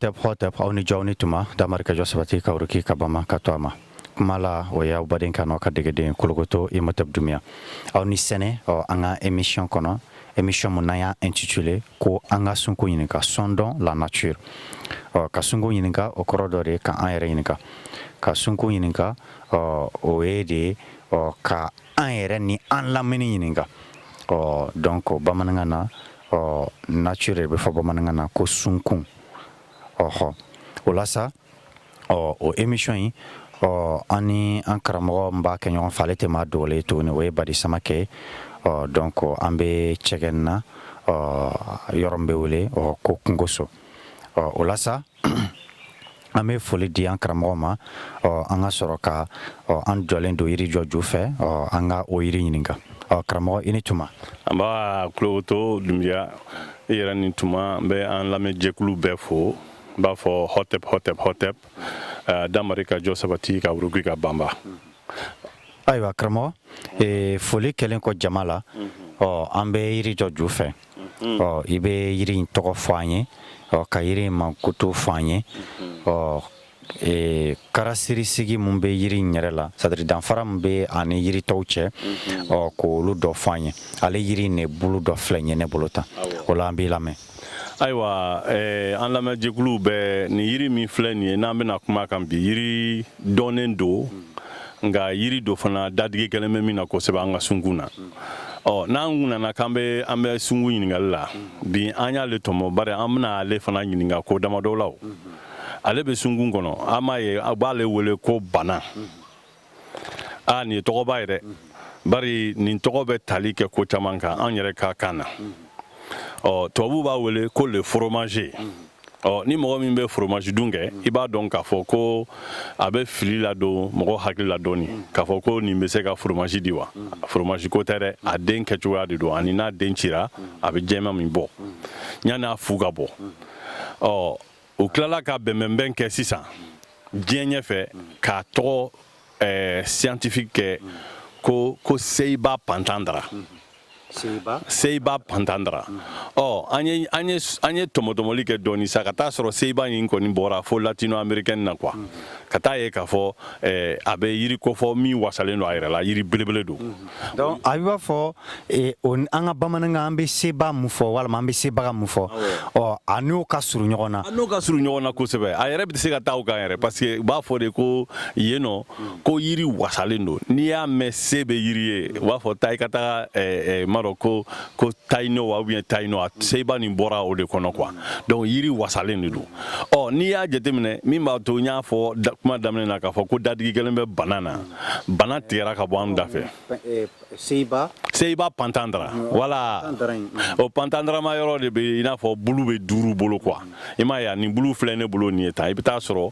hotep awni jawni tuma damarika josabati kawruki kabama katwama kumala oya ubaden kano kadegede kologoto imotep dumia awni sene anga émission kono émission munaya intitulé ko anga sunko yinika sondon la nature ka sunko yinika o korodore ka ayere yinika ka sunko yinika o ede ka ayere ni an lamini yinika donc bamanangana nature be fa bamanangana ko sunkun olasa o émission yi ani an karamɔgɔ mba kɛ ɲɔgɔn fɛ ale tɛ ma dogole tuguni o ye badi samake donc an be cɛgɛn na yɔrɔ min be wele ko kungoso olasa an be foli di an karamɔgɔ ma an ka sɔrɔ ka an jɔlen do yiri jɔ ju fɛ an ka o yiri ɲininka karamɔgɔ i ni tuma an b'a kulowoto dunbiya i yɛrɛ ni tuma n bɛ an lamɛn jɛkulu bɛɛ fo n b'a fɔ hotep damari ka jɔ sabati ka wuruki ka banba ayiwa karamɔgɔ foli kɛlen kɔ jama la an bɛ yiri jɔ ju fɛ i bɛ yiri in tɔgɔ fɔ an ye ka yiri in mankutu fɔ an ye karasirisigi mun bɛ yiri in yɛrɛ la c'est-à-dire danfara mun bɛ ani yiri tɔw cɛ k'olu dɔ fɔ an ye ale yiri in de bulu dɔ filɛ ɲɛ ne bolo tan o la an b'i lamɛn ayiwa an lamɛn jɛkuluw bɛɛ ni yiri min filɛ nin ye n'an bɛna kuma kan bi yiri dɔnnen do nka yiri do fana dadigi kɛlen bɛ min na kosɛbɛ an ka sunkun na n'an nana k'an bɛ sunkun ɲininkali la bi an y'ale tɔmɔ bari an bɛna ale fana ɲininka ko damadɔ la ale bɛ sunkun kɔnɔ an b'a ye a b'ale wele ko bana nin ye tɔgɔba ye dɛ bari nin tɔgɔ bɛ tali kɛ ko caman kan an yɛrɛ ka kan na tubabu b'a wele ko le fromager ni mɔgɔ min bɛ fromage dun kɛ i b'a dɔn k'a fɔ ko a bɛ fili ladon mɔgɔ hakili la dɔɔni k'a fɔ ko nin bɛ se ka fromage di wa fromage ko tɛ dɛ a den kɛcogoya de don ani n'a den cira a bɛ jɛman min bɔ yanni a fu ka bɔ o tilala ka bɛnbɛnbɛn kɛ sisan diɲɛ ɲɛfɛ k'a tɔgɔ scientifique kɛ ko Seiba Pantandra Seiba Pantandra an ye tɔmɔtɔmɔli kɛ dɔɔni sa ka taa sɔrɔ Seiba in kɔni bɔra fo latino américaine na quoi ka taa ye k'a fɔ a bɛ yiri kofɔ min wasalen don a yɛrɛ la yiri belebele don donc a b'a fɔ an ka bamanankan an bɛ seba mun fɔ walima an bɛ sebaga mun fɔ a n'o ka surun ɲɔgɔn na kosɛbɛ a yɛrɛ bɛ se ka taa o kan yɛrɛ parce que u b'a fɔ de ko yen nɔ ko yiri wasalen don n'i y'a mɛn se bɛ yiri ye u b'a fɔ taa i ka taa dɔn ko tayino wa ou bien tayino a seiba nin bɔra o de kɔnɔ quoi donc yiri wasalen de don n'i y'a jateminɛ min b'a to n y'a fɔ kuma daminɛ na k'a fɔ ko dadigi kelen bɛ bana na bana tigɛra ka bɔ an da fɛ Seiba Pantandra voilà o Pantandrama yɔrɔ de bɛ i n'a fɔ bulu bɛ duuru bolo quoi i m'a ye nin bulu filɛ ne bolo nin ye tan i bɛ taa sɔrɔ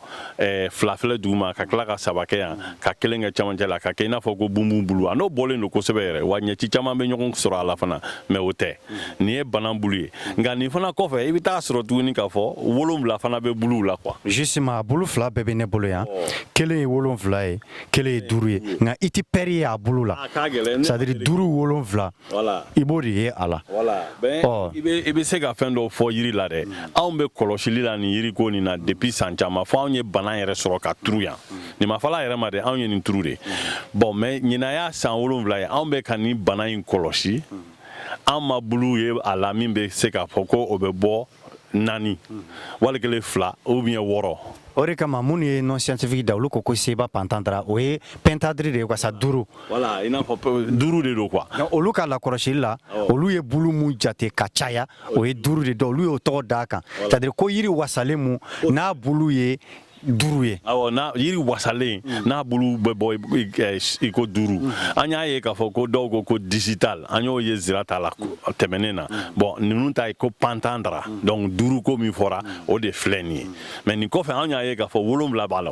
fila filɛ duguma ka tila ka saba kɛ yan ka kelen kɛ camancɛ la ka kɛ i n'a fɔ ko bunbun bulu a n'o bɔlen don kosɛbɛ yɛrɛ wa ɲɛci caman bɛ ɲɔgɔn sɔrɔ a la fana mais o tɛ nin ye bana bulu ye nka nin fana kɔfɛ i bɛ taa sɔrɔ tuguni k'a fɔ 7 fana bɛ bulu la quoi justement bulu 2 bɛɛ bɛ ne bolo yan kelen ye 7 ye kelen ye 5 ye nka i tɛ pɛri ye a bulu la c'est-à-dire 5 7 i b'o de ye a la i bɛ se ka fɛn dɔw fɔ yiri la dɛ anw bɛ kɔlɔsili la nin yiri ko nin na depuis san caman fɔ anw ye bana yɛrɛ sɔrɔ ka turu yan nin ma fɔla yɛrɛ ma dɛ anw ye nin turu de bon mais ɲinan y'a san 7 ye anw bɛ ka nin bana in kɔlɔsi an ma bulu ye a la min bɛ se k'a fɔ ko o bɛ bɔ 4 wali kelen 2 ou bien 6 o de kama mun ye non scientifique da olu ko Seiba Pantandra o ye pentadri de ye sa 5 voilà i n'a fɔ 5 de don quoi olu ka lakɔrɔsili la olu ye bulu mun jate ka caya o ye 5 de don olu y'o tɔgɔ d'a kan c'est-à-dire ko yiri wasalen mun n'a bulu ye 5 ye n'a yiri wasalen n'a bulu bɛ bɔ i ko 5 an y'a ye k'a fɔ ko dɔw ko digital an y'o ye zira ta la tɛmɛnen na bon ninnu ta ye ko Pantandra donc 5 ko min fɔra o de filɛ nin ye mais nin kɔfɛ an y'a ye k'a fɔ 7 b'a la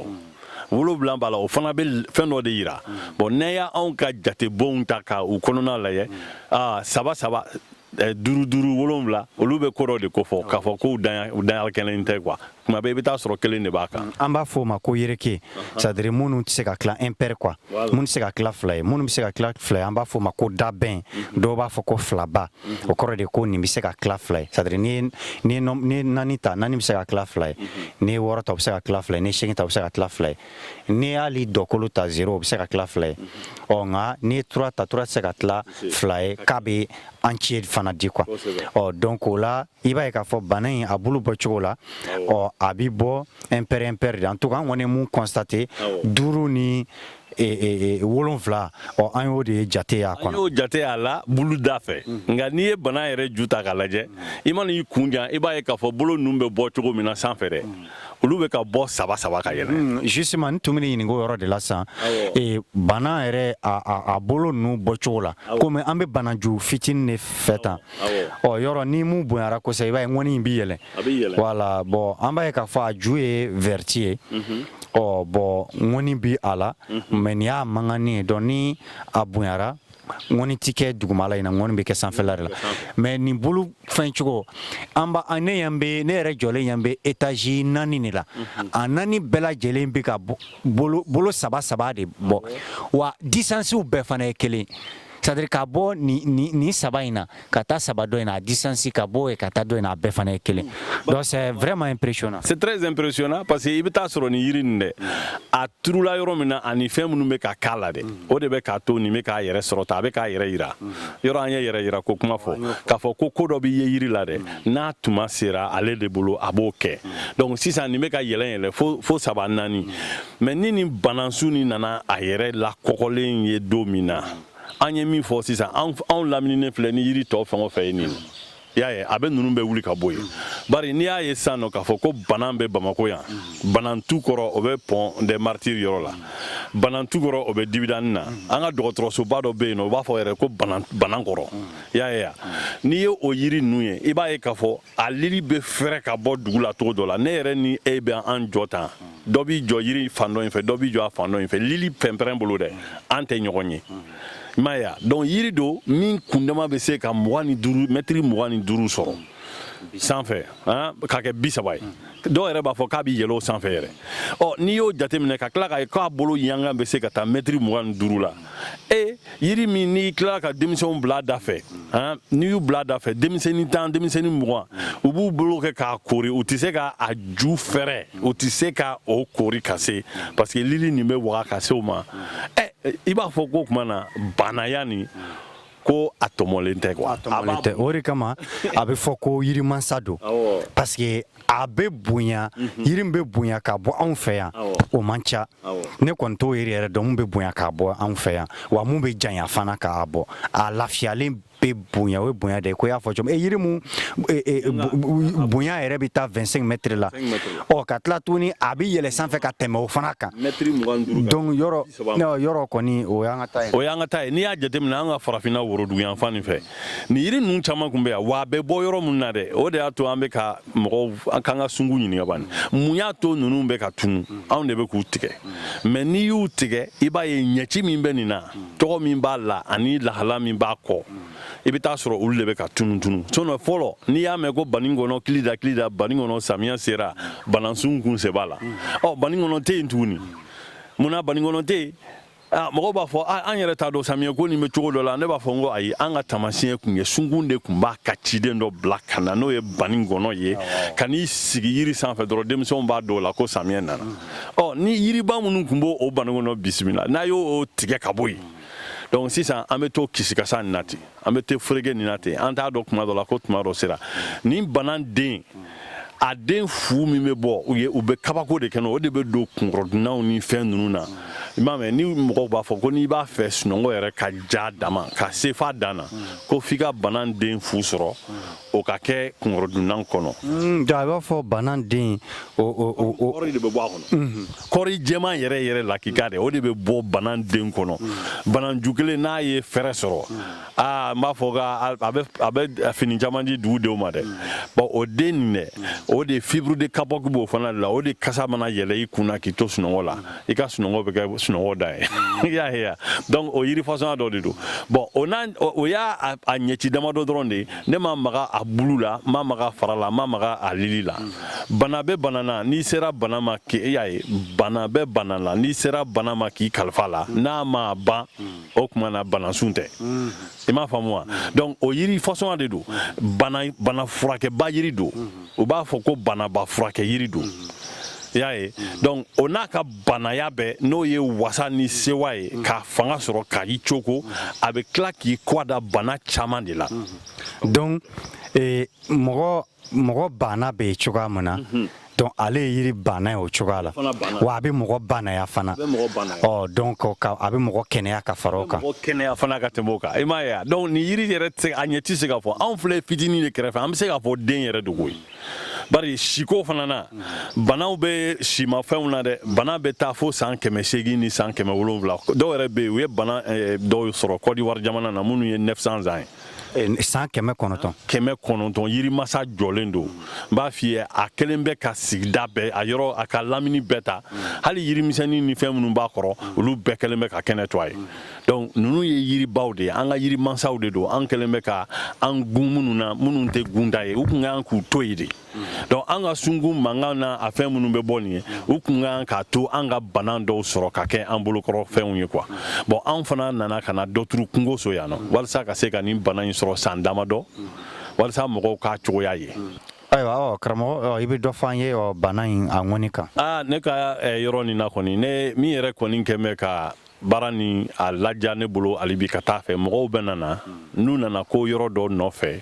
7 b'a la o fana bɛ fɛn dɔ de yira bon n'a y'anw ka jatebɔnw ta ka u kɔnɔna lajɛ 7 7 olu bɛ ko dɔ de ko fɔ k'a fɔ ko u danya kɛlen tɛ quoi kuma bɛɛ i bɛ taa sɔrɔ kelen de b'a kan. An b'a fɔ o ma ko yɛrɛke c'est à dire minnu tɛ se ka tila impair quoi minnu tɛ se ka tila fila ye minnu bɛ se ka tila fila ye an b'a fɔ o ma ko dabɛn dɔw b'a fɔ ko filaba o kɔrɔ de ko nin bɛ se ka tila fila ye c'est à dire ni ye naani ta naani bɛ se ka tila fila ye ni ye wɔɔrɔ ta o bɛ se ka tila fila ye ni ye seegin ta o bɛ se ka tila fila ye ni y'ale dɔkolo ta 0 o bɛ se ka tila fila ye ɔ nka ni ye 3 ta 3 tɛ se ka tila fila ye k'a bɛ entier fana di quoi ɔ donc o la i b'a ye k'a fɔ bana in a bulu bɔ cogo la ɔ a bɛ bɔ impair de en tout cas an kɔni ye mun constater 5 ni 7 ɔ an y'o de jate y'a kɔnɔ. An y'o jate a la bulu da fɛ nka n'i ye bana yɛrɛ ju ta k'a lajɛ i mana i kun jan i b'a ye k'a fɔ bolo ninnu bɛ bɔ cogo min na sanfɛ dɛ olu bɛ ka bɔ saba ka yɛlɛ. Justement n tun bɛ ɲininka o yɔrɔ de la sisan bana yɛrɛ a bolo ninnu bɔ cogo la komi an bɛ banaju fitinin de fɛ tan ɔ yɔrɔ ni mun bonyara kosɛbɛ i b'a ye ŋɔni in bɛ yɛlɛ voilà bon an b'a ye k'a fɔ a ju ye verti ye ɔ bon ŋɔni bi a la mais nin y'a mangani ye donc ni a bonyara ŋɔni ti kɛ dugumala in na ŋɔni bɛ kɛ sanfɛla de la mais nin bolo fɛn cogo ne yɛrɛ jɔlen yan bɛ étage 4 de la a 4 bɛɛ lajɛlen bɛ ka bolo saba de bɔ wa distance bɛɛ fana ye kelen c'est-à-dire ka bɔ ni saba in na ka taa saba dɔ in na a distance ka bɔ ka taa dɔ in na a bɛɛ fana ye kelen donc c'est vraiment impressionnant. C'est très impressionnant parce que i bɛ taa sɔrɔ nin yiri nin dɛ a turula yɔrɔ min na ani fɛn minnu bɛ ka k'a la dɛ o de bɛ k'a to nin bɛ k'a yɛrɛ sɔrɔ ta a bɛ k'a yɛrɛ yira yɔrɔ an ye yɛrɛ yira ko kuma fɔ k'a fɔ ko dɔ bɛ ye yiri la dɛ n'a tuma sera ale de bolo a b'o kɛ donc sisan nin bɛ ka yɛlɛ fo 3 4 mais ni nin banansu nin nana a yɛrɛ lakɔkɔlen ye don min na an ye min fɔ sisan anw lamininen filɛ ni yiri tɔ fɛn o fɛn ye nin i y'a ye a bɛ ninnu bɛ wuli ka bɔ yen bari n'i y'a ye sisan nɔ k'a fɔ ko bana bɛ Bamako yan banantu kɔrɔ o bɛ Pont des Martyrs yɔrɔ la banantu kɔrɔ o bɛ Dibidani na an ka dɔgɔtɔrɔsoba dɔ bɛ yen nɔ o b'a fɔ yɛrɛ ko bana kɔrɔ i y'a ye wa n'i ye o yiri ninnu ye i b'a ye k'a fɔ a lili bɛ fɛrɛ ka bɔ dugu la cogo dɔ la ne yɛrɛ ni e bɛ an jɔ tan dɔ b'i jɔ yiri fan dɔ in fɛ dɔ b'i jɔ a fan dɔ in fɛ lili pɛnpɛrɛn bolo dɛ an tɛ ɲɔgɔn ye maya donc yiri do min kundama bɛ se ka mètre 25 sɔrɔ sanfɛ ka kɛ 30 ye dɔw yɛrɛ b'a fɔ k'a bɛ yɛlɛ o sanfɛ yɛrɛ n'i y'o jateminɛ ka tila k'a ye k'a bolo yangan bɛ se ka taa mètre 25 la yiri min n'i tilala ka denmisɛnw bila da fɛ n'i y'u bila da fɛ denmisɛnnin 10 denmisɛnnin 20 u b'u bolo kɛ k'a kori u tɛ se ka a ju fɛrɛ u tɛ se ka o kori ka se parce que lili nin bɛ waga ka se o ma i b'a fɔ ko tuma na banaya nin ko a tɔmɔlen tɛ quoi o de kama a bɛ fɔ ko yirimansa don parce que a bɛ bonya yiri bɛ bonya ka bɔ anw fɛ yan o man ca ne kɔni t'o yiri yɛrɛ dɔn mun bɛ bonya ka bɔ anw fɛ yan wa mun bɛ janya fana k'a bɔ a lafiyalen bɛ bonya o ye bonya de ye ko y'a fɔ cogo yiri mun bonya yɛrɛ bɛ taa 25 mètres la ka tila tuguni a bɛ yɛlɛ sanfɛ ka tɛmɛ o fana kan donc yɔrɔ kɔni o y'an ka taa ye. O y'an ka taa ye n'i y'a jateminɛ an ka farafinna worodugu yan fan nin fɛ nin yiri ninnu caman tun bɛ yan wa a bɛ bɔ yɔrɔ min na dɛ o de y'a to an bɛ ka mɔgɔw k'an ka sungu ɲininka bani mun y'a to ninnu bɛ ka tunu anw de bɛ k'u tigɛ mais n'i y'u tigɛ i b'a ye ɲɛci min bɛ nin na tɔgɔ min b'a la ani lahala min b'a kɔ i bɛ taa sɔrɔ olu de bɛ ka tunu sinon fɔlɔ n'i y'a mɛn ko Banikɔnɔ kilida Banikɔnɔ samiya sera banansun kun se b'a la Banikɔnɔ tɛ yen tuguni munna Banikɔnɔ tɛ yen mɔgɔw b'a fɔ an yɛrɛ t'a dɔn samiyɛ ko nin bɛ cogo dɔ la ne b'a fɔ n ko ayi an ka taamasiyɛn kun ye sunkun de kun b'a ka ciden dɔ bila ka na n'o ye Banikɔnɔ ye ka n'i sigi yiri sanfɛ dɔrɔn denmisɛnw b'a dɔn o la ko samiyɛ nana ni yiriba minnu kun b'o Banikɔnɔ bisimila n'a y'o tigɛ ka bɔ yen donc sisan an bɛ to kisikasa nin na ten an bɛ to ferege nin na ten an t'a dɔn tuma dɔ la ko tuma dɔ sera nin bana den a den fu min bɛ bɔ u bɛ kabako de kɛ o de bɛ don kunkɔrɔdunnaw ni fɛn ninnu na i m'a mɛn ni mɔgɔw b'a fɔ ko n'i b'a fɛ sunɔgɔ yɛrɛ ka ja dama ka se f'a dan na ko f'i ka bana den fu sɔrɔ o ka kɛ kunkɔrɔdunnan kɔnɔ. a b'a fɔ bana den kɔri de bɛ bɔ a kɔnɔ kɔri jɛman yɛrɛ la k'i ka dɛ o de bɛ bɔ bana den kɔnɔ banaju kelen n'a ye fɛrɛ sɔrɔ n b'a fɔ a bɛ fini caman di dugudenw ma dɛ bon o den nin dɛ o de fibre de kapɔki b'o fana de la o de kasa mana yɛlɛ i kunna k'i to sunɔgɔ la i ka sunɔgɔ bɛ kɛ sunɔgɔ da ye y'a ye donc o yiri façon dɔ de don bon o y'a a ɲɛci damadɔ dɔrɔn de ne ma maga a bulu la ma maga fara la ma maga a lili la bana bɛ bana na n'i sera bana ma k'i y'a ye bana bɛ bana la n'i sera bana ma k'i kalifa la n'a ma ban o tuma na bana sun tɛ i m'a faamu wa donc o yiri façon de don bana furakɛba yiri don u b'a fɔ ko banaba furakɛ yiri don y'a ye donc o n'a ka banaya bɛɛ n'o ye wasa ni sewa ye k'a fanga sɔrɔ k'i cogo a bɛ tila k'i kɔ da bana caman de la donc mɔgɔ bana bɛ yen cogoya min na donc ale ye yiri bana ye o cogoya la wa a bɛ mɔgɔ banaya fana donc a bɛ mɔgɔ kɛnɛya ka fara o kan mɔgɔ kɛnɛya fana ka tɛmɛ o kan i m'a ye donc ni yiri yɛrɛ a ɲɛ tɛ se ka fɔ anw filɛ fitinin de kɛrɛfɛ an bɛ se ka fɔ den yɛrɛ de koyi bari siko fana na banaw bɛ simafɛnw na dɛ bana bɛ taa fo san 800 ni san 700 dɔw yɛrɛ bɛ yen u ye bana dɔw sɔrɔ Côte d'Ivoire jamana na minnu ye 900 ans ye san 900 yirimasa jɔlen don n b'a f'i ye a kelen bɛ ka sigida bɛɛ a yɔrɔ a ka lamini bɛɛ ta hali yirimisɛnnin ni fɛn minnu b'a kɔrɔ olu bɛɛ kelen bɛ ka kɛnɛ to a ye donc ninnu ye yiribaw de ye an ka yirimansaw de don an kelen bɛ ka an gun minnu na minnu tɛ gunda ye u kun kan k'u to yen de donc an ka sungun mankan na a fɛn minnu bɛ bɔ nin ye u kun kan k'a to an ka bana dɔw sɔrɔ ka kɛ an bolokɔrɔ fɛnw ye quoi bon an fana nana ka na dɔ turu kungo so yan nɔ walasa ka se ka nin bana in sɔrɔ san damadɔ walasa mɔgɔw k'a cogoya ye ayiwa karamɔgɔ i bɛ dɔ fɔ an ye bana in a ŋɔni kan ne ka yɔrɔ nin na kɔni ne min yɛrɛ kɔni kɛ bɛ ka baara ni a laja ne bolo hali bi ka taa fɛ mɔgɔw bɛ nana n'u nana ko yɔrɔ dɔ nɔfɛ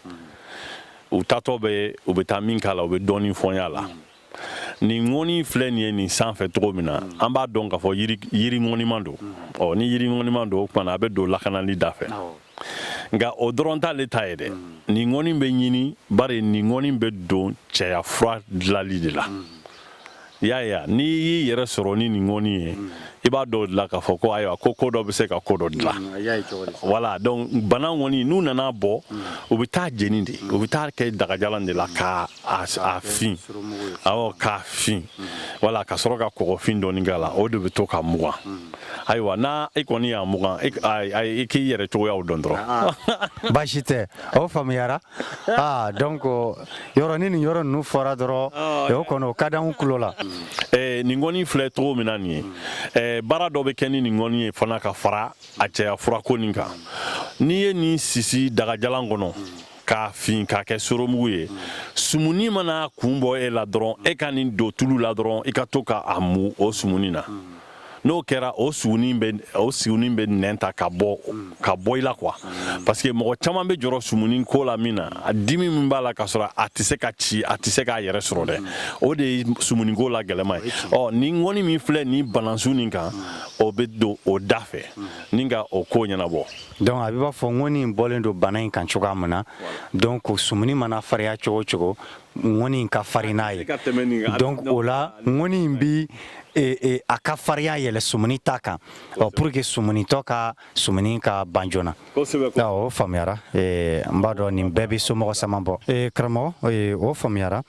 u tatɔ bɛ u bɛ taa min k'a la u bɛ dɔɔnin fɔ n y'a la nin ŋɔni filɛ nin ye nin sanfɛ cogo min na an b'a dɔn k'a fɔ yiri ŋɔniman don ni yiri ŋɔniman don o kumana a bɛ don lakanali da fɛ nka o dɔrɔn t'ale ta ye dɛ nin ŋɔni bɛ ɲini bari nin ŋɔni bɛ don cɛya fura dilanli de la i y'a ye n'i y'i yɛrɛ sɔrɔ ni nin ŋɔni ye i b'a dɔn dilan k'a fɔ ko ayiwa ko dɔ bɛ se ka ko dɔ dilan voilà donc bana ŋɔni n'u nana bɔ u bɛ taa jeni de u bɛ taa kɛ dagajalan de la k'a fin k'a fin wala ka sɔrɔ ka kɔgɔfin dɔɔni k'a la o de bɛ to ka mugan ayiwa n'a e kɔni y'a mugan i k'i yɛrɛ cogoyaw dɔn dɔrɔn baasi tɛ o faamuyara donc yɔrɔ ni yɔrɔ ninnu fɔra dɔrɔn o kɔni o ka di anw tulo la nin ŋɔni filɛ cogo min na nin ye baara dɔ bɛ kɛ ni nin ŋɔni ye fana ka fara a cɛya furako nin kan n'i ye nin sisi dagajalan kɔnɔ k'a fin k'a kɛ soromugu ye sumuni mana kun bɔ e la dɔrɔn e ka nin don tulu la dɔrɔn i ka to k'a mu o sumuni na n'o kɛra o sumuni bɛ nɛn ta ka bɔ i la quoi parce que mɔgɔ caman bɛ jɔrɔ sumuni ko la min na a dimi min b'a la ka sɔrɔ a tɛ se ka ci a tɛ se k'a yɛrɛ sɔrɔ dɛ o de ye sumuni ko la gɛlɛma ye ni ŋɔni min filɛ nin balansu nin kan o bɛ don o da fɛ ni ka o ko ɲɛnabɔ donc a b'a fɔ ŋɔni in bɔlen don bana in kan cogoya min na donc sumuni mana farinya cogo o cogo ŋɔni in ka farin n'a ye donc o la ŋɔni in bi a ka farinya yɛlɛ sumuni ta kan pour que sumunitɔ ka sumuni ka ban joona o faamuyara n b'a dɔn nin bɛɛ bɛ somɔgɔ saman bɔ karamɔgɔ o faamuyara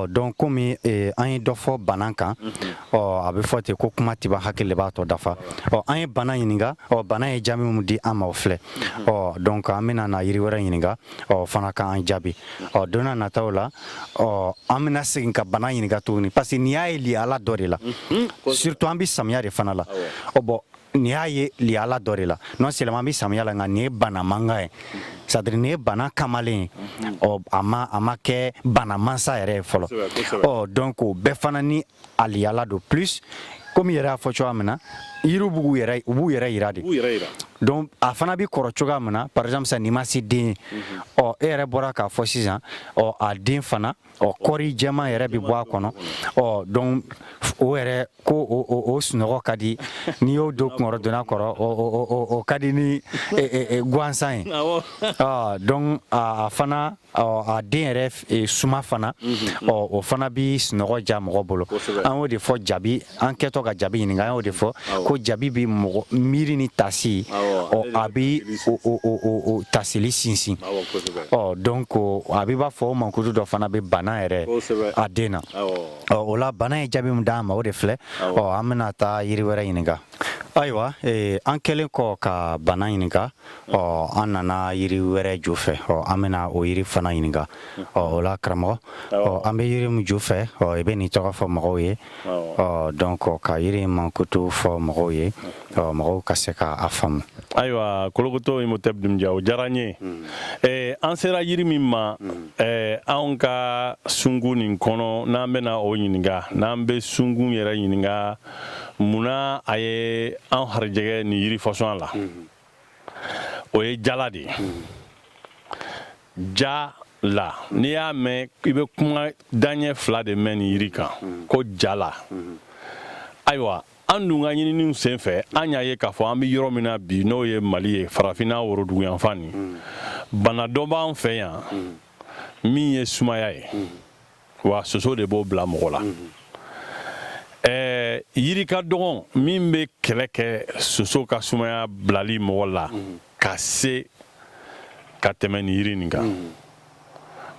donc komi an ye dɔ fɔ bana kan a bɛ fɔ ten ko kuma tɛ ban hakili de b'a tɔ dafa an ye bana ɲininka bana ye jaabi min di an ma o filɛ donc an bɛna na yiri wɛrɛ ɲininka fana k'an jaabi don n'a nataw la an bɛna segin ka bana ɲininka tuguni parce que nin y'a ye liyala dɔ de la surtout an bɛ samiya de fana la bon nin y'a ye liyala dɔ de la non seulement an bɛ samiya la nka nin ye bana mankan ye c'est à dire nin ye bana kamalen ye a ma kɛ bana mansa yɛrɛ ye fɔlɔ donc o bɛɛ fana ni a liyala don plus komi yɛrɛ y'a fɔ cogoya min na yiriw b'u yɛrɛ yira de donc a fana bɛ kɔrɔ cogoya min na par exemple sisan n'i ma se den ye e yɛrɛ bɔra k'a fɔ sisan a den fana kɔri jɛman yɛrɛ bɛ bɔ a kɔnɔ donc o yɛrɛ ko o sunɔgɔ ka di n'i y'o don kunkɔrɔ donna kɔrɔ o ka di ni gansan ye donc a fana a den yɛrɛ suma fana o fana bɛ sunɔgɔ ja mɔgɔ bolo an y'o de fɔ jabi an kɛtɔ ka jabi ɲininka an y'o de fɔ ko jabi bɛ mɔgɔ miiri ni tasi a bɛ o tasili sinsin donc a bɛ b'a fɔ o mankutu dɔ fana bɛ bana yɛrɛ a den na o la bana ye jaabi min d'an ma o de filɛ an bɛna taa yiri wɛrɛ ɲininka ayiwa an kɛlen kɔ ka bana ɲininka an nana yiri wɛrɛ ju fɛ an bɛna o yiri fana ɲininka o la karamɔgɔ an bɛ yiri min ju fɛ i bɛ nin tɔgɔ fɔ mɔgɔw ye donc ka yiri mankutu fɔ mɔgɔw ye mɔgɔw ka se k'a faamu. Ayiwa Kolokoto Imhotep Dunbiya o diyara n ye an sera yiri min ma anw ka sungun nin kɔnɔ n'an bɛna o ɲininka n'an bɛ sungun yɛrɛ ɲininka munna a ye an harijɛgɛ nin yiri fasɔn la o ye jala de ye jala n'i y'a mɛn i bɛ kuma daɲɛ fila de mɛn nin yiri kan ko jala ayiwa an dun ka ɲininiw sen fɛ an y'a ye k'a fɔ an bɛ yɔrɔ min na bi n'o ye Mali ye farafinna worodugu yanfan nin bana dɔ b'an fɛ yan min ye sumaya ye wa soso de b'o bila mɔgɔ la yiri ka dɔgɔn min bɛ kɛlɛ kɛ soso ka sumaya bilali mɔgɔ la ka se ka tɛmɛ nin yiri nin kan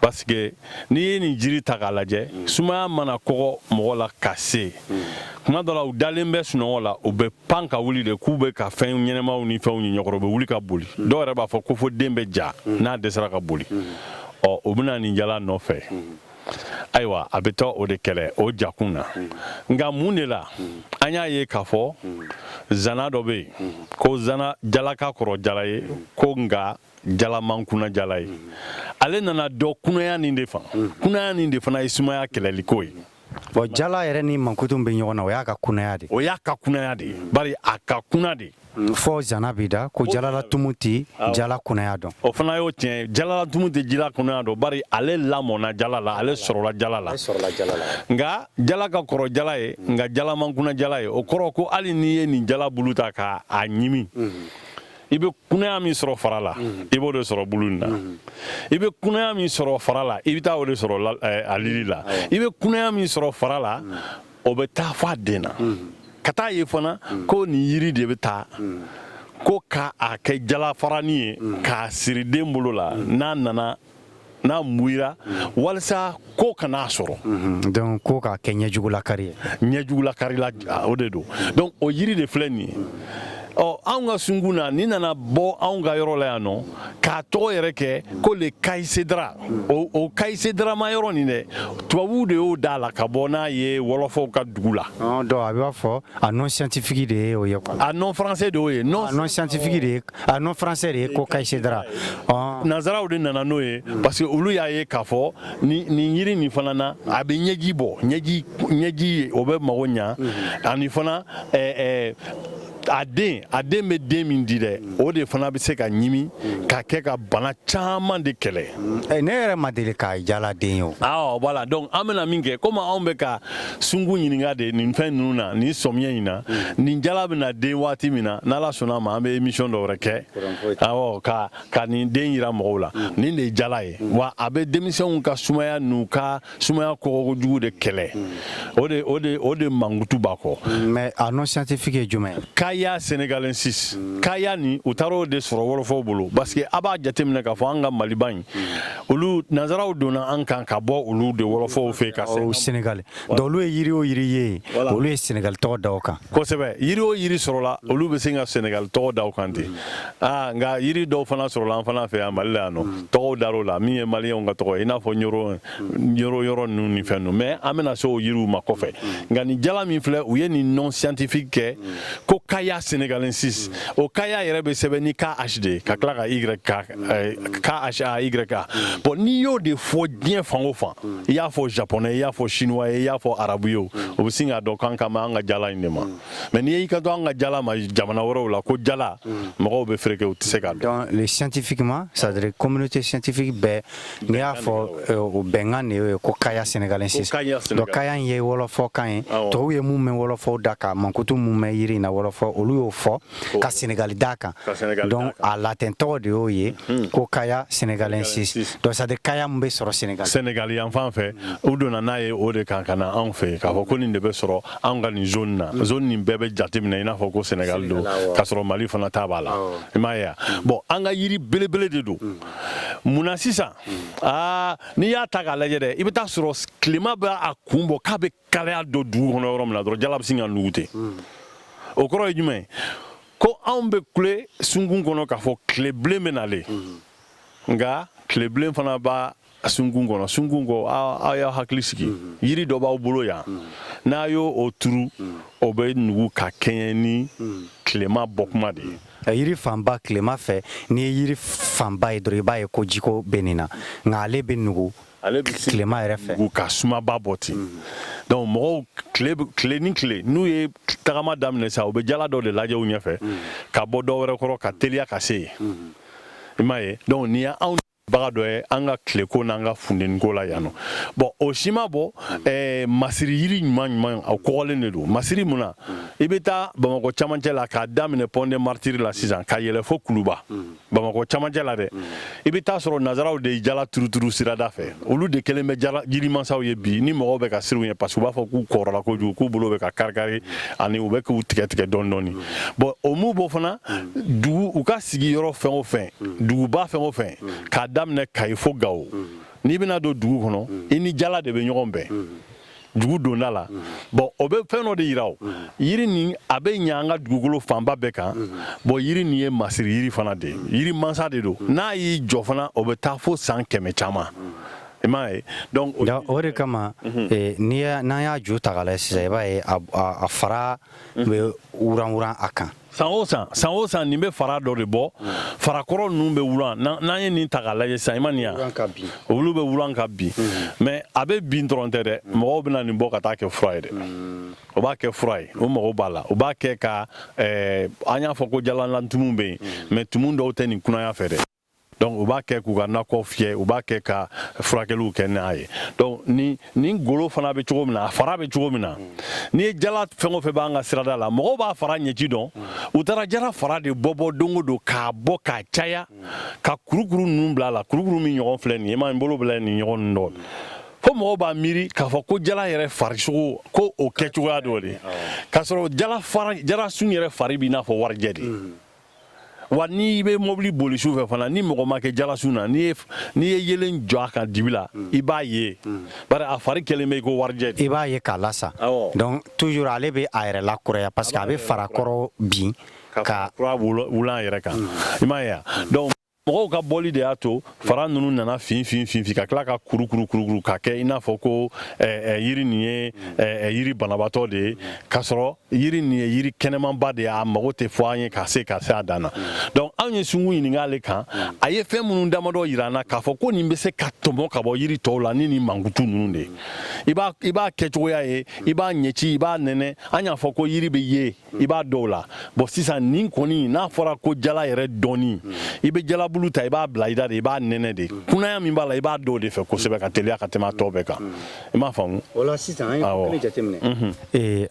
parce que n'i ye nin jiri ta k'a lajɛ sumaya mana kɔgɔ mɔgɔ la ka se kuma dɔ la u dalen bɛ sunɔgɔ la u bɛ pan ka wuli de k'u bɛ ka fɛn ɲɛnɛmaw ni fɛnw ɲɛkɔrɔ u bɛ wuli ka boli dɔw yɛrɛ b'a fɔ ko fo den bɛ ja n'a dɛsɛra ka boli u bɛna nin jala nɔfɛ ayiwa a bɛ taa o de kɛlɛ o jakun na nka mun de la an y'a ye k'a fɔ zana dɔ bɛ yen ko zana jala ka kɔrɔ jala ye ko nka jala man kunna jala ye ale nana dɔ kunaya nin de fan kunaya nin de fana ye sumaya kɛlɛliko ye bon jala yɛrɛ ni mankutu bɛ ɲɔgɔn na o y'a ka kunaya de o y'a ka kunaya de bari a ka kunna de fɔ zana b'i da ko jalala tumu tɛ jala kunaya dɔn o fana y'o tiɲɛ jalala tumu tɛ jala kunaya dɔn bari ale lamɔna jala la ale sɔrɔla jala la nka jala ka kɔrɔ jala ye nka jala man kunna jala ye o kɔrɔ ko hali n'i ye nin jala bulu ta k'a ɲimi i bɛ kunaya min sɔrɔ fara la i b'o de sɔrɔ bulu in na i bɛ kunaya min sɔrɔ fara la i bɛ taa o de sɔrɔ a lili la i bɛ kunaya min sɔrɔ fara la o bɛ taa fɔ a den na ka taa ye fana ko nin yiri de bɛ taa ko k'a kɛ jala farani ye k'a siri den bolo la n'a nana n'a muyira walasa ko kana sɔrɔ donc ko k'a kɛ ɲɛjugulakari ye ɲɛjugulakari la o de don donc o yiri de filɛ nin ye anw ka sungun na ni nana bɔ anw ka yɔrɔ la yan nɔ k'a tɔgɔ yɛrɛ kɛ ko le kayisedra o kayisedrama yɔrɔ nin dɛ tubabuw de y'o da la ka bɔ n'a ye wɔlɔfɔw ka dugu la donc a b'a fɔ a non scientifique de ye o ye a non français de y'o ye non scientifique de ye a non français de ye ko kayisedra nazaraw de nana n'o ye parce que olu y'a ye k'a fɔ nin yiri nin fana na a bɛ ɲɛji bɔ ɲɛji o bɛ mago ɲa ani fana a den bɛ den min di dɛ o de fana bɛ se ka ɲimi ka kɛ ka bana caman de kɛlɛ ne yɛrɛ ma deli ka jala den ye o voilà donc an bɛna min kɛ komi anw bɛ ka sungun ɲininka de nin fɛn ninnu na nin sɔmiɲɛ in na nin jala bɛna den waati min na n'Ala sɔnna a ma an bɛ émission dɔ wɛrɛ kɛ ka nin den yira mɔgɔw la nin de ye jala ye wa a bɛ denmisɛnw ka sumaya n'u ka sumaya kɔgɔkojugu de kɛlɛ o de mankutu b'a kɔ mais a non scientifique ye jumɛn ye Kaya sénégalensis Kaya ni u taar'o de sɔrɔ wɔlɔfɔw bolo parce que a b'a jateminɛ k'a fɔ an ka Maliba in olu nanzaraw donna an kan ka bɔ olu de wɔlɔfɔw fɛ ka Sénégal donc olu ye yiri o yiri ye olu ye Sénégal tɔgɔ da o kan kosɛbɛ yiri o yiri sɔrɔla olu bɛ se ka Sénégal tɔgɔ da o kan ten nka yiri dɔw fana sɔrɔla an fana fɛ yan Mali la yan nɔ tɔgɔw dar'o la min ye maliyɛnw ka tɔgɔ ye i n'a fɔ yɔrɔ ninnu ni fɛn ninnu mais an bɛna se o yiriw ma kɔfɛ nka nin jala min filɛ u ye nin non scientifique kɛ ko Kaya sénégalensis o Kaya yɛrɛ bɛ sɛbɛn ni KH de ka tila ka KHAYK bon n'i y'o de fɔ diɲɛ fan o fan i y'a fɔ japonais i y'a fɔ chinois ye i y'a fɔ arabu ye o bɛ sin k'a dɔn k'an ka mɛn an ka jala in de ma mais n'i y'i ka to an ka jala ma jamana wɛrɛw la ko jala mɔgɔw bɛ fereke u tɛ se k'a dɔn donc le scientifiquement c'est-à-dire communauté scientifique bɛɛ n'i y'a fɔ o bɛnkan de ye ko Kaya sénégalensis donc Kaya in ye wɔlɔfɔkan ye tɔw ye mun mɛn wɔlɔfɔw da kan mankutu mun mɛn yiri in na wɔlɔfɔ olu y'o fɔ ka Sénégal d'a kan donc a latin tɔgɔ de y'o ye ko Kaya sénégalensis donc c'est-à-dire Kaya mun bɛ sɔrɔ Sénégal yan fan fɛ u donna n'a ye o de kan ka na anw fɛ k'a fɔ ko nin de bɛ sɔrɔ anw ka nin zone na zone nin bɛɛ bɛ jateminɛ i n'a fɔ ko Sénégal don k'a sɔrɔ Mali fana ta b'a la i m'a ye bon an ka yiri belebele de don munna sisan n'i y'a ta k'a lajɛ dɛ i bɛ taa sɔrɔ tilema bɛ a kun bɔ k'a bɛ kalaya don dugu kɔnɔ yɔrɔ min na dɔrɔn jala bɛ sin ka nugu ten o kɔrɔ ye jumɛn anw bɛ kule sunkun kɔnɔ k'a fɔ tile bilen bɛ nalen nka tile bilen fana b'a sunkun kɔnɔ sunkun kɔ aw y'aw hakili sigi yiri dɔ b'aw bolo yan n'a y'o o turu o bɛ nugu ka kɛɲɛ ni tilema bɔ kuma de ye. yiri fanba tilema fɛ n'i ye yiri fanba ye dɔrɔn i b'a ye ko jiko bɛ nin na nka ale bɛ nugu tilema yɛrɛ fɛ nugu ka sumaba bɔ ten donc mɔgɔw tile ni tile n'u ye tagama daminɛ sa u bɛ jala dɔ de lajɛ u ɲɛfɛ ka bɔ dɔ wɛrɛ kɔrɔ ka teliya ka se yen i m'a ye donc nin ye anw baga dɔ ye an ka tileko n'an ka funteniko la yan nɔ bon o si ma bɔ masiri yiri ɲuman a kɔgɔlen de don masiri mun na i bɛ taa bamakɔ camancɛ la k'a daminɛ pont de martyrs la sisan ka yɛlɛ fo kuluba bamakɔ camancɛ la dɛ i bɛ taa sɔrɔ nazaraw de ye jala turuturu sirada fɛ olu de kɛlen bɛ yirimansaw ye bi ni mɔgɔw bɛ ka sirinw ye parce que u b'a fɔ k'u kɔrɔla kojugu k'u bolo bɛ ka kari-kari ani u bɛ k'u tigɛ dɔɔni dɔɔni bon o mu bɔ fana dugu u ka sigi yɔrɔ fɛn o fɛn duguba fɛn o fɛn k'a daminɛ Kayi fo Gawo n'i bɛna don dugu kɔnɔ i ni jala de bɛ ɲɔgɔn bɛn dugu donda la bon o bɛ fɛn dɔ de yira o yiri nin a bɛ ɲɛ an ka dugukolo fanba bɛɛ kan bon yiri nin ye masiri yiri fana de ye yiri mansa de don n'a y'i jɔ fana o bɛ taa fo san 100 caman i m'a ye donc o de kama n'an y'a ju ta k'a lajɛ sisan i b'a ye a fara bɛ wuran a kan san o san nin bɛ fara dɔ de bɔ farakɔrɔ ninnu bɛ wuran n'an ye nin ta k'a lajɛ sisan i ma nin yan olu bɛ wuran ka bin mais a bɛ bin dɔrɔn tɛ dɛ mɔgɔw bɛna nin bɔ ka taa kɛ fura ye dɛ o b'a kɛ fura ye o mago b'a la o b'a kɛ ka an y'a fɔ ko jalalantumu bɛ yen mais tumu dɔw tɛ nin kunaya fɛ dɛ donc u b'a kɛ k'u ka nakɔ fiyɛ u b'a kɛ ka furakɛliw kɛ n'a ye donc nin golo fana bɛ cogo min na a fara bɛ cogo min na n'i ye jala fɛn o fɛn b'an ka sirada la mɔgɔw b'a fara ɲɛci dɔn u taara jala fara de bɔ don o don k'a bɔ k'a caya ka kurukuru ninnu bila a la kurukuru min ɲɔgɔn filɛ nin ye i m'a ye n bolo bila nin ɲɔgɔn ninnu dɔ fo mɔgɔw b'a miiri k'a fɔ ko jala yɛrɛ farisogo ko o kɛcogoya dɔ de k'a sɔrɔ jala sun yɛrɛ fari b'i n'a fɔ warijɛ de wa n'i bɛ mobili boli su fɛ fana ni mɔgɔ ma kɛ jalasun na n'i ye yelen jɔ a kan dibi la i b'a ye bari a fari kɛlen bɛ i ko warijɛ i b'a ye k'a lasa donc toujours ale bɛ a yɛrɛ lakuraya parce que a bɛ farakɔrɔ bin ka fura wulan yɛrɛ kan i m'a ye donc mɔgɔw ka bɔli de y'a to fara ninnu nana fin ka tila ka kurukuru ka kɛ i n'a fɔ ko yiri nin ye yiri banabatɔ de ye k'a sɔrɔ yiri nin ye yiri kɛnɛmanba de ye a mago tɛ fɔ an ye ka se a dan na donc anw ye sungun ɲininka ale kan a ye fɛn minnu damadɔ yira an na k'a fɔ ko nin bɛ se ka tɔmɔ ka bɔ yiri tɔw la ni nin mankutu ninnu de ye i b'a kɛcogoya ye i b'a ɲɛci i b'a nɛnɛ an y'a fɔ ko yiri bɛ ye i b'a dɔw la bon sisan nin kɔni n'a fɔra ko jala yɛrɛ dɔnni i bɛ jala bulu ta i b'a bila i da de i b'a nɛnɛ de kunaya min b'a la i b'a dɔw de fɛ kosɛbɛ ka teliya ka tɛmɛ a tɔ bɛɛ kan i m'a faamu o la sisan an ye kelen jateminɛ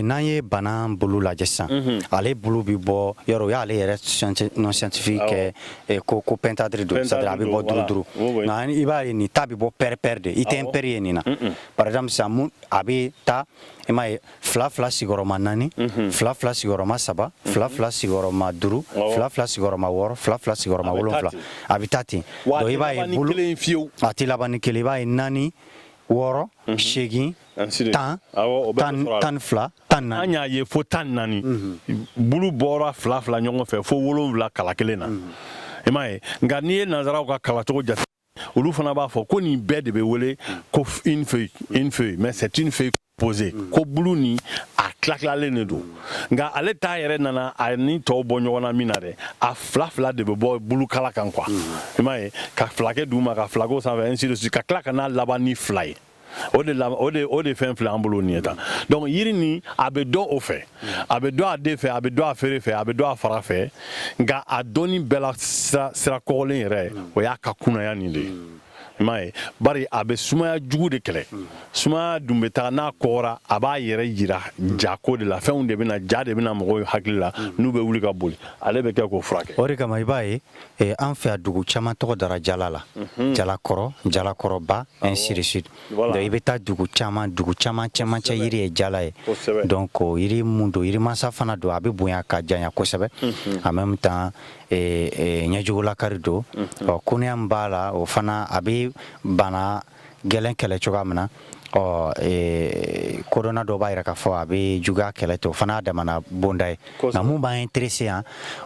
n'an ye bana bulu lajɛ sisan ale bulu bɛ bɔ yɔrɔ o y'ale yɛrɛ non scientifique kɛ ko pentadri don c'est-à-dire a bɛ bɔ duruduru nka i b'a ye nin ta bɛ bɔ pɛrɛ-pɛrɛ de i tɛ n pɛri ye nin na par exemple sisan a bɛ taa i m'a ye 2 sigiyɔrɔma 4 2 sigiyɔrɔma 3 2 sigiyɔrɔma 5 2 sigiyɔrɔma 6 2 sigiyɔrɔma 7 a bɛ taa ten donc i b'a ye bulu a tɛ laban ni kelen i b'a ye 4 6 8 10 12 14 an y'a ye fo 14 bulu bɔra fila ɲɔgɔn fɛ fo 7 kala kelen na i m'a ye nka n'i ye nanzaraw ka kalacogo jate olu fana b'a fɔ ko nin bɛɛ de bɛ wele ko une feuille mais c'est une feuille posée ko bulu ni a tilatilalen de don nka ale ta yɛrɛ nana a ni tɔw bɔ ɲɔgɔn na min na dɛ a fila de bɛ bɔ bulu kala kan quoi i m'a ye ka fila kɛ duguma ka fila k'o sanfɛ ainsi de suite ka tila ka n'a laban ni fila ye o de fɛn filɛ an bolo nin ye tan donc yiri nin a bɛ dɔn o fɛ a bɛ dɔn a den fɛ a bɛ dɔn a feere fɛ a bɛ dɔn a fara fɛ nka a dɔnni bɛɛ la sira kɔgɔlen yɛrɛ o y'a ka kunaya nin de ye i m'a ye bari a bɛ sumaya jugu de kɛlɛ sumaya dun bɛ taa n'a kɔgɔra a b'a yɛrɛ yira jako de la fɛnw de bɛna ja de bɛna mɔgɔw hakili la n'u bɛ wuli ka boli ale bɛ kɛ k'o furakɛ o de kama i b'a ye an fɛ yan dugu caman tɔgɔ dara jala la jalakɔrɔ jalakɔrɔba ainsi de suite donc i bɛ taa dugu caman cɛmancɛ yiri ye jala ye donc yiri mun don yiri mansa fana don a bɛ bonya ka janya kosɛbɛ en même temps ɲɛjugulakari don kunaya min b'a la o fana a bɛ bana gɛlɛn kɛlɛ cogoya min na corona dɔ b'a yira k'a fɔ a bɛ juguya kɛlɛ tɛ o fana y'a damana bonda ye nka mun b'an intéressé yan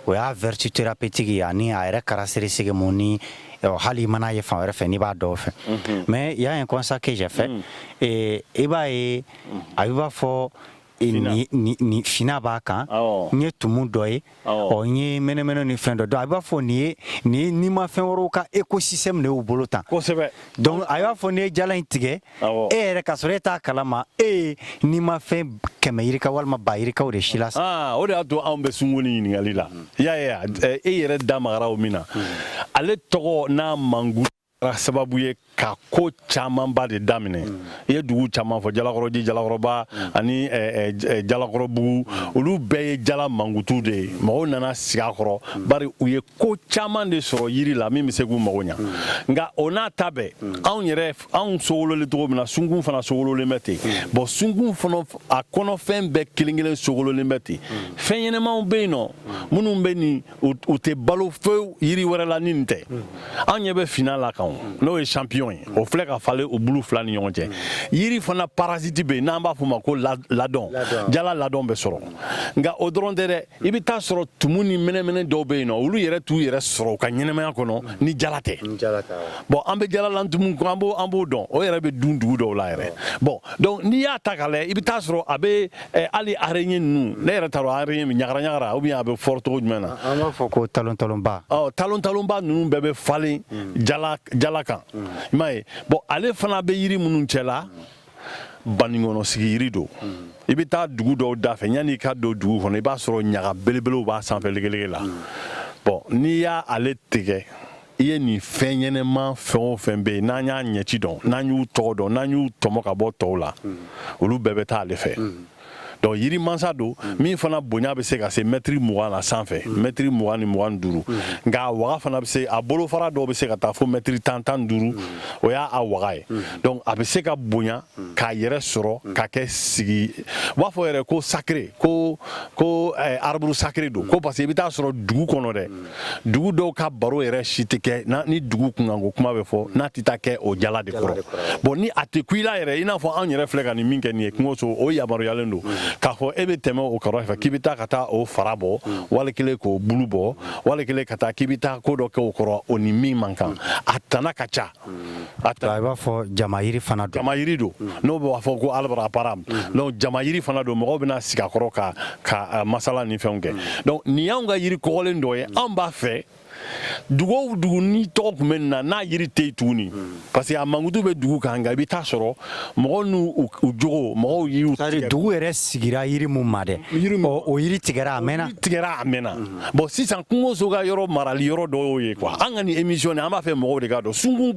o y'a vertu thérapeutique ye ani a yɛrɛ caractéristique mun ni hali mana ye fan wɛrɛ fɛ n'i b'a dɔw fɛ mais il y a un constat que j'ai fait i b'a ye a b'a fɔ ni fina b'a kan n ye tumu dɔ ye n ye mɛnɛmɛnɛ ni fɛn dɔ dɔn a b'a fɔ ni ma fɛn wɛrɛw ka écosystème de y'u bolo tan donc a b'a fɔ n'i ye jala in tigɛ e yɛrɛ k'a sɔrɔ e t'a kalama ni ma fɛn 100 yirika walima 10 yirikaw de si la sa o de y'a to anw bɛ sunko ni ɲininkali la i y'a ye e yɛrɛ da magara o min na ale tɔgɔ n'a mangu sababu ye ka ko camanba de daminɛ i ye dugu caman fɔ jalakɔrɔji jalakɔrɔba ani jalakɔrɔbugu olu bɛɛ ye jala mangutu de ye mɔgɔw nana sigi a kɔrɔ bari u ye ko caman de sɔrɔ yiri la min bɛ se k'u mago ɲa nka o n'a ta bɛɛ anw sogololen cogo min na sunkun fana sogololen bɛ ten bon sunkun fana a kɔnɔfɛn bɛɛ kelen kelen sogololen bɛ ten fɛn ɲɛnɛmanw bɛ yen nɔ minnu bɛ nin u tɛ balo fewu yiri wɛrɛ la ni nin tɛ an ɲɛ bɛ final la kan n'o ye champion ye o filɛ ka falen o bulu fila ni ɲɔgɔn cɛ yiri fana parasite bɛ yen n'an b'a fɔ o ma ko ladɔn jala ladɔn bɛ sɔrɔ nka o dɔrɔn tɛ dɛ i bɛ taa sɔrɔ tumu ni mɛnɛmɛnɛ dɔw bɛ yen nɔ olu yɛrɛ t'u yɛrɛ sɔrɔ u ka ɲɛnɛmaya kɔnɔ ni jala tɛ bon an bɛ jala lantumu an b'o dɔn o yɛrɛ bɛ dun dugu dɔw la yɛrɛ bon donc n'i y'a ta k'a lajɛ i bɛ taa sɔrɔ a bɛ hali araignée ninnu ne yɛrɛ t'a dɔn araignée min ɲagara ɲagara ou bien a bɛ fɔri cogo jumɛn na an b'a fɔ ko talon-talonba talon-talonba ninnu bɛɛ bɛ falen jala kan i m'a ye bon ale fana bɛ yiri minnu cɛla banikɔnɔ sigi yiri don i bɛ taa dugu dɔw da fɛ yanni i ka don dugu kɔnɔ i b'a sɔrɔ ɲaga belebelew b'a sanfɛ legelege la bon n'i y'ale tigɛ i ye nin fɛn ɲɛnɛma fɛn o fɛn bɛ yen n'an y'a ɲɛci dɔn n'an y'u tɔgɔ dɔn n'an y'u tɔmɔ ka bɔ tɔw la olu bɛɛ bɛ taa ale fɛ donc yiri mansa don min fana bonya bɛ se ka se mètre 20 la sanfɛ mètre 20 ni 25 nka a waga fana bɛ se a bolofara dɔw bɛ se ka taa fo mètre 10 15 o y'a waga ye donc a bɛ se ka bonya k'a yɛrɛ sɔrɔ ka kɛ sigi u b'a fɔ yɛrɛ ko sacré ko arbre sacré don ko parce que i bɛ taa sɔrɔ dugu kɔnɔ dɛ dugu dɔw ka baro yɛrɛ si tɛ kɛ ni dugu kunkanko kuma bɛ fɔ n'a tɛ taa kɛ o jala de kɔrɔ bon ni a tɛ ku i la yɛrɛ i n'a fɔ anw yɛrɛ filɛ ka nin min kɛ nin ye kungo so o yamaruyalen don k'a fɔ e bɛ tɛmɛ o kɔrɔ fɛ k'i bɛ taa ka taa o fara bɔ wali kelen k'o bulu bɔ wali kelen ka taa k'i bɛ taa ko dɔ kɛ o kɔrɔ o ni min man kan a tana ka ca i b'a fɔ jama yiri fana don jama yiri don n'o b'a fɔ ko arbre à param donc jama yiri fana don mɔgɔw bɛna sigi a kɔrɔ ka masala ni fɛnw kɛ donc nin y'anw ka yiri kɔgɔlen dɔ ye anw b'a fɛ dugu o dugu ni tɔgɔ tun bɛ nin na n'a yiri tɛ yen tuguni parce que a mankutu bɛ dugu kan nka i bɛ taa sɔrɔ mɔgɔw n'u jogo mɔgɔw y'u tigɛ dugu yɛrɛ sigira yiri mun ma dɛ o yiri tigɛra a mɛnna bon sisan kungoso ka yɔrɔ marali yɔrɔ dɔ y'o ye quoi an ka nin émission nin an b'a fɛ mɔgɔw de ka dɔn sunkun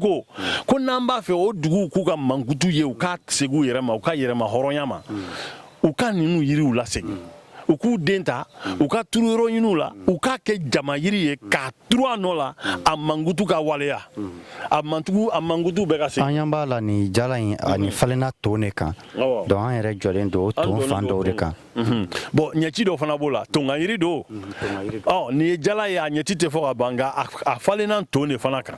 ko n'an b'a fɛ o duguw k'u ka mankutu ye u ka segin u yɛrɛ ma u ka yɛrɛma hɔrɔnya ma u ka ninnu yiriw lasegin u k'u den ta u ka turu yɔrɔ ɲini la u k'a kɛ jama yiri ye k'a turu a nɔ la a mankutu ka waleya a mankutu bɛ ka se an ɲɛ b'a la nin jala in ani falenna to ne kan donc an yɛrɛ jɔlen don o ton fan dɔw de kan bon ɲɛci dɔ fana b'o la tonkan yiri don nin ye jala ye a ɲɛci tɛ fɔ ka ban nka a falenna ton de fana kan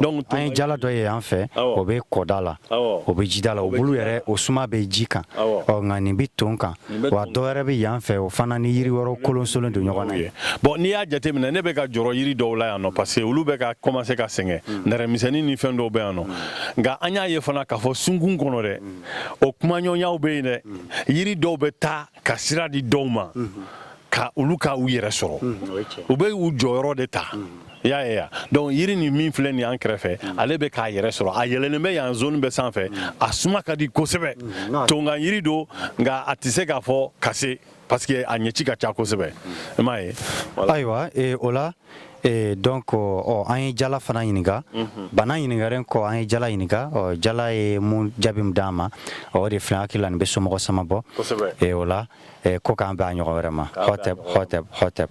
donc an ye jala dɔ ye an fɛ o bɛ kɔda la o bɛ jida la o bulu yɛrɛ o suma bɛ ji kan nka nin bɛ ton kan wa dɔ wɛrɛ bɛ yan fɛ o fana ni yiri wɛrɛw kolonsolen don ɲɔgɔn na bon n'i y'a jateminɛ ne bɛ ka jɔrɔ yiri dɔw la yan nɔ parce que olu bɛ ka commencer ka sɛgɛn nɛrɛmisɛnnin ni fɛn dɔw bɛ yan nɔ nka an y'a ye fana k'a fɔ sunkun kɔnɔ dɛ o kumaɲɔgɔnyaw bɛ yen dɛ yiri dɔw bɛ taa ka sira di dɔw ma ka olu ka u yɛrɛ sɔrɔ u bɛ u jɔyɔrɔ de ta y'a ye ya donc yiri ni min filɛ nin an kɛrɛfɛ ale bɛ k'a yɛrɛ sɔrɔ a yɛlɛlen bɛ yan zone bɛ sanfɛ a suma ka di kosɛbɛ tonkan yiri don nka a tɛ se k'a fɔ ka se parce que a ɲɛci ka ca kosɛbɛ i m'a ye ayiwa o la donc an ye jala fana ɲininka bana ɲininkaren kɔ an ye jala ɲininka jala ye mun jaabi min d'an ma o de filɛ hakili la nin bɛ somɔgɔ sama bɔ o la ko k'an bɛn a ɲɔgɔn wɛrɛ ma hɔtɛp